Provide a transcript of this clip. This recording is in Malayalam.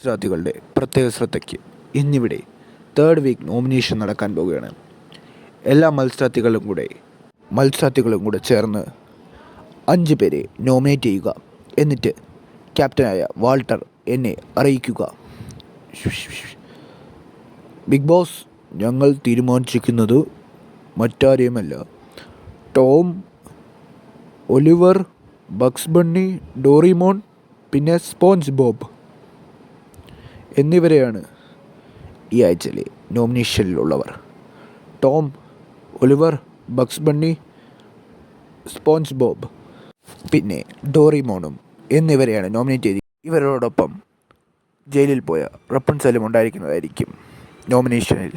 മത്സരാർത്ഥികളുടെ പ്രത്യേക ശ്രദ്ധയ്ക്ക് ഇന്നിവിടെ തേർഡ് വീക്ക് നോമിനേഷൻ നടക്കാൻ പോവുകയാണ്. എല്ലാ മത്സരാർത്ഥികളും കൂടെ ചേർന്ന് 5 പേരെ നോമിനേറ്റ് ചെയ്യുക. എന്നിട്ട് ക്യാപ്റ്റനായ വാൾട്ടർ എന്നെ അറിയിക്കുക. ബിഗ് ബോസ്, ഞങ്ങൾ തീരുമാനിച്ചിരിക്കുന്നത് മറ്റാരെയുമല്ല, Tom, Oliver, Bugs Bunny, Doraemon, പിന്നെ സ്പോഞ്ച് ബോബ് എന്നിവരെയാണ് ഈ ആഴ്ചയിലെ നോമിനേഷനിലുള്ളവർ. Tom, Oliver, Bugs Bunny, SpongeBob പിന്നെ ഡോറിമോണും എന്നിവരെയാണ് നോമിനേറ്റ് ചെയ്ത്. ഇവരോടൊപ്പം ജയിലിൽ പോയ റപ്പൻസലും ഉണ്ടായിരിക്കുന്നതായിരിക്കും നോമിനേഷനിൽ.